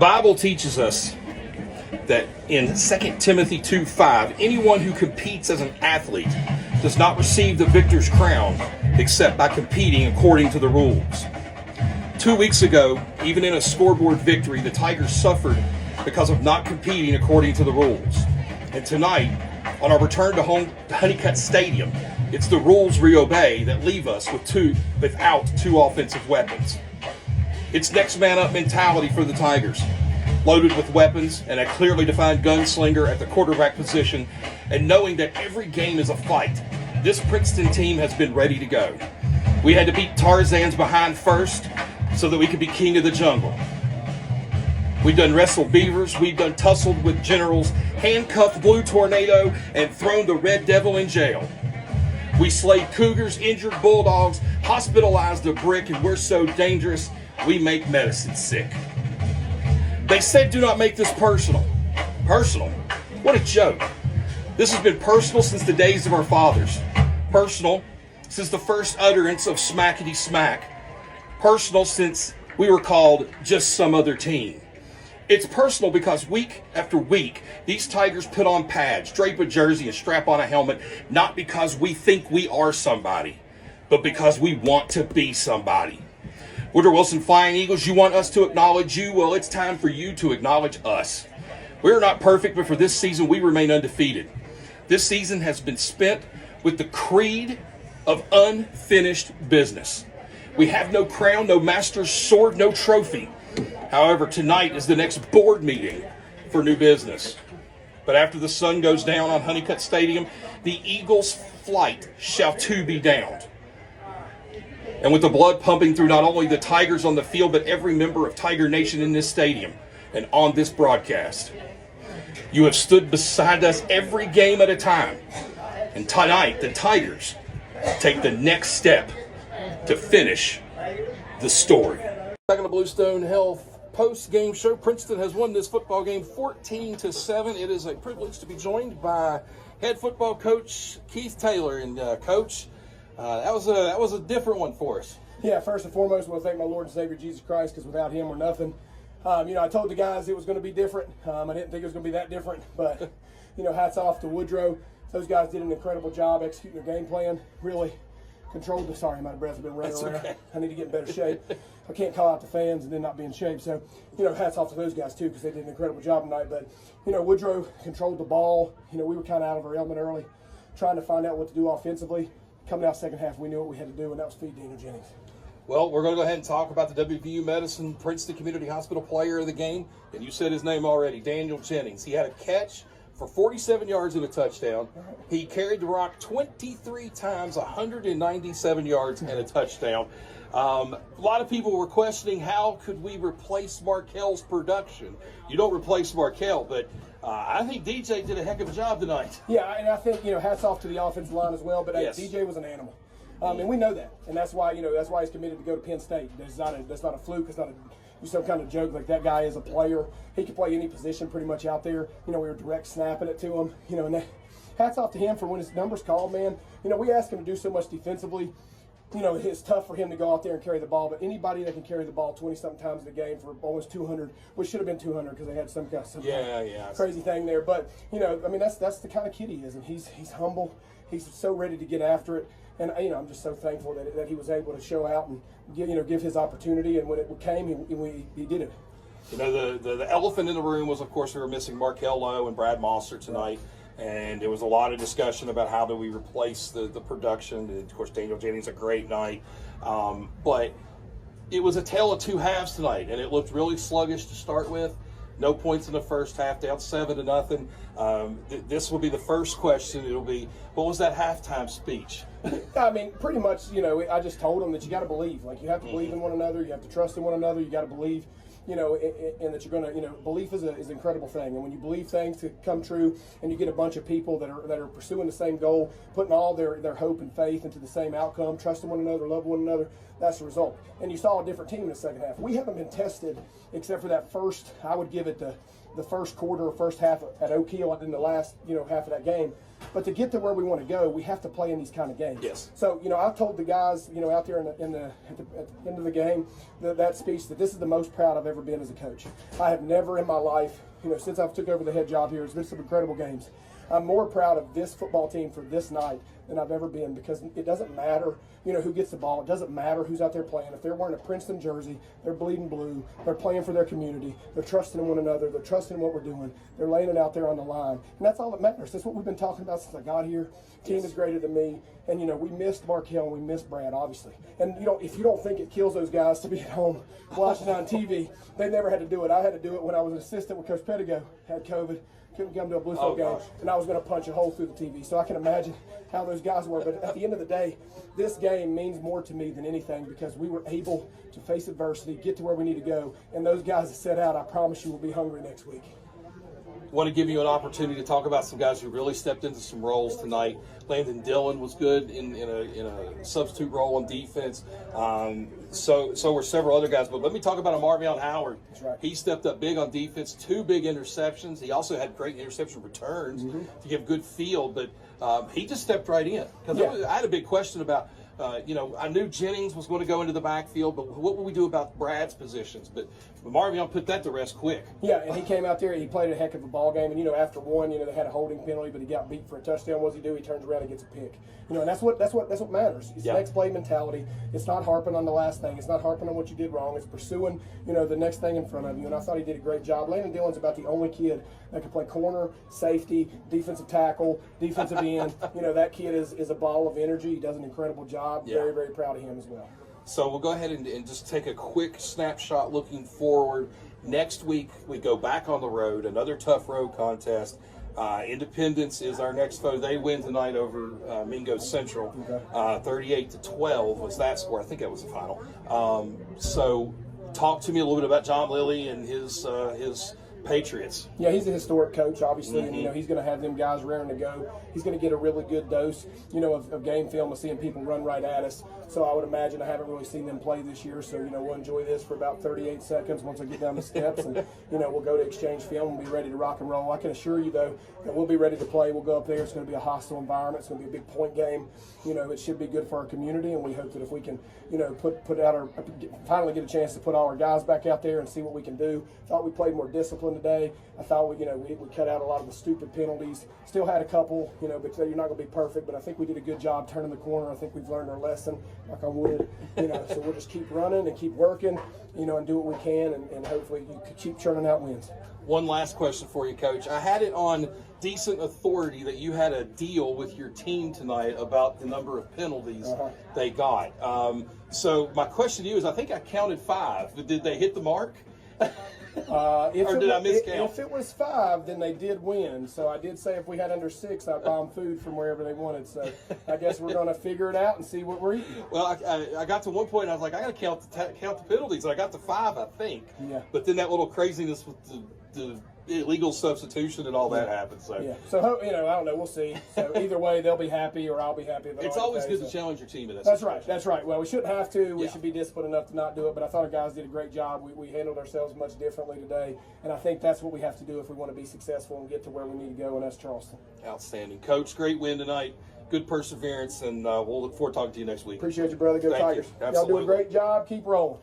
Bible teaches us that in 2 Timothy 2:5, anyone who competes as an athlete does not receive the victor's crown except by competing according to the rules. 2 weeks ago, even in a scoreboard victory, the Tigers suffered because of not competing according to the rules. And tonight, on our return to Honeycutt Stadium, it's the rules we obey that leave us without two offensive weapons. It's next man up mentality for the Tigers, loaded with weapons and a clearly defined gunslinger at the quarterback position, and knowing that every game is a fight. This Princeton team has been ready to go. We had to beat Tarzan's behind first so that we could be king of the jungle. We've done wrestled beavers, we've done tussled with generals, handcuffed Blue Tornado, and thrown the Red Devil in jail. We slayed cougars, injured bulldogs, hospitalized a brick, and we're so dangerous we make medicine sick. They said do not make this personal. Personal? What a joke. This has been personal since the days of our fathers. Personal since the first utterance of smackety smack. Personal since we were called just some other team. It's personal because week after week, these Tigers put on pads, drape a jersey, and strap on a helmet, not because we think we are somebody, but because we want to be somebody. Woodrow Wilson Flying Eagles, you want us to acknowledge you? Well, it's time for you to acknowledge us. We're not perfect, but for this season, we remain undefeated. This season has been spent with the creed of unfinished business. We have no crown, no master's sword, no trophy. However, tonight is the next board meeting for new business. But after the sun goes down on Honeycutt Stadium, the Eagles' flight shall too be downed. And with the blood pumping through not only the Tigers on the field, but every member of Tiger Nation in this stadium and on this broadcast. You have stood beside us every game at a time. And tonight, the Tigers take the next step to finish the story. Back on the Bluestone Health post-game show, Princeton has won this football game 14-7. It is a privilege to be joined by head football coach Keith Taylor. And Coach, that was a different one for us. Yeah, first and foremost, I want to thank my Lord and Savior Jesus Christ, because without Him we're nothing. I told the guys it was going to be different. I didn't think it was going to be that different, but hats off to Woodrow. Those guys did an incredible job executing their game plan. Really controlled the. Sorry, my breath has been running around. Okay. I need to get in better shape. I can't call out the fans and then not be in shape. So, hats off to those guys too, because they did an incredible job tonight. But Woodrow controlled the ball. We were kind of out of our element early, trying to find out what to do offensively. Coming out second half, we knew what we had to do, and that was feed Daniel Jennings. Well, we're going to go ahead and talk about the WVU Medicine Princeton Community Hospital player of the game. And you said his name already, Daniel Jennings. He had a catch for 47 yards and a touchdown. He carried the rock 23 times, 197 yards and a touchdown. A lot of people were questioning how could we replace Markel's production. You don't replace Markel, but I think DJ did a heck of a job tonight. Yeah, and I think hats off to the offensive line as well. But yes. DJ was an animal, and we know that, and that's why he's committed to go to Penn State. That's not a fluke. It's not some kind of joke. Like, that guy is a player. He can play any position pretty much out there. We were direct snapping it to him. And hats off to him for when his numbers called, man. We asked him to do so much defensively. It's tough for him to go out there and carry the ball, but anybody that can carry the ball 20-something times in a game for almost 200, which should have been 200 because they had some crazy thing there. But, that's the kind of kid he is, and he's humble. He's so ready to get after it. And, I'm just so thankful that he was able to show out and, give his opportunity. And when it came, he did it. The elephant in the room was, of course, we were missing Markel Lowe and Brad Mosser tonight. And there was a lot of discussion about how do we replace the production. And of course, Daniel Jennings a great night. But it was a tale of two halves tonight, and it looked really sluggish to start with. No points in the first half, down 7-0. This will be the first question. It'll be, what was that halftime speech? Pretty much, I just told them that you got to believe. Like, you have to believe in one another. You have to trust in one another. You got to believe. And that you're going to, belief is an incredible thing. And when you believe things to come true, and you get a bunch of people that are pursuing the same goal, putting all their hope and faith into the same outcome, trusting one another, loving one another, that's the result. And you saw a different team in the second half. We haven't been tested except for that first, I would give it the the first quarter or first half at Oak Hill and then the last, half of that game. But to get to where we want to go, we have to play in these kind of games. Yes. So, I told the guys, out there at the end of the game, that speech, that this is the most proud I've ever been as a coach. I have never in my life, since I've took over the head job here, it's been some incredible games. I'm more proud of this football team for this night than I've ever been, because it doesn't matter, who gets the ball. It doesn't matter who's out there playing. If they're wearing a Princeton jersey, they're bleeding blue. They're playing for their community. They're trusting in one another. They're trusting in what we're doing. They're laying it out there on the line. And that's all that matters. That's what we've been talking about since I got here. Team is greater than me. And, we missed Markel and we missed Brad, obviously. And, if you don't think it kills those guys to be at home watching on TV, they never had to do it. I had to do it when I was an assistant with Coach Pedigo, had COVID. Couldn't come to a Bluefield game, and I was going to punch a hole through the TV. So I can imagine how those guys were. But at the end of the day, this game means more to me than anything, because we were able to face adversity, get to where we need to go, and those guys that set out, I promise you, will be hungry next week. Want to give you an opportunity to talk about some guys who really stepped into some roles tonight. Landon Dillon was good in a substitute role on defense. So were several other guys. But let me talk about Marvion Howard. That's right. He stepped up big on defense, 2 big interceptions. He also had great interception returns to give good field. But he just stepped right in. Because I had a big question about, I knew Jennings was going to go into the backfield, but what would we do about Brad's positions? But Marvion put that to rest quick. Yeah, and he came out there, he played a heck of a ball game. And, after one, they had a holding penalty, but he got beat for a touchdown. What does he do? He turns around and gets a pick. And that's what matters. It's next play mentality. It's not harping on the last thing. It's not harping on what you did wrong. It's pursuing, the next thing in front of you. And I thought he did a great job. Landon Dillon's about the only kid that can play corner, safety, defensive tackle, defensive end. That kid is a ball of energy. He does an incredible job. Yeah. Very, very proud of him as well. So we'll go ahead and just take a quick snapshot looking forward. Next week, we go back on the road, another tough road contest. Independence is our next foe. They win tonight over Mingo Central. 38-12 was that score. I think that was the final. So talk to me a little bit about John Lilly and his Patriots. Yeah, he's a historic coach, obviously, and he's going to have them guys raring to go. He's going to get a really good dose, of game film of seeing people run right at us. So I would imagine, I haven't really seen them play this year, so we'll enjoy this for about 38 seconds once I get down the steps, and we'll go to exchange film and be ready to rock and roll. I can assure you though that we'll be ready to play. We'll go up there. It's going to be a hostile environment. It's going to be a big point game. It should be good for our community, and we hope that if we can, finally get a chance to put all our guys back out there and see what we can do. Thought we played more discipline today. I thought we cut out a lot of the stupid penalties. Still had a couple, but you're not going to be perfect. But I think we did a good job turning the corner. I think we've learned our lesson, like on wood. So we'll just keep running and keep working, and do what we can, and hopefully you could keep churning out wins. One last question for you, Coach. I had it on decent authority that you had a deal with your team tonight about the number of penalties they got. So my question to you is, I think I counted 5. Did they hit the mark? Or did I miscount? If it was 5, then they did win. So I did say if we had under 6, I'd buy them food from wherever they wanted. So I guess we're going to figure it out and see what we're eating. Well, I got to one point and I was like, I got to count the penalties. And I got to 5, I think. Yeah. But then that little craziness with the illegal substitution and all that happened. So yeah. So I don't know. We'll see. So either way, they'll be happy or I'll be happy. It's always good to challenge your team in that That's situation. right. That's right. Well, we shouldn't have to. We should be disciplined enough to not do it. But I thought our guys did a great job. We handled ourselves much differently today, and I think that's what we have to do if we want to be successful and get to where we need to go, and that's Charleston. Outstanding, Coach. Great win tonight. Good perseverance, and we'll look forward to talking to you next week. Appreciate you, brother. Go Tigers. You. Y'all do a great job. Keep rolling.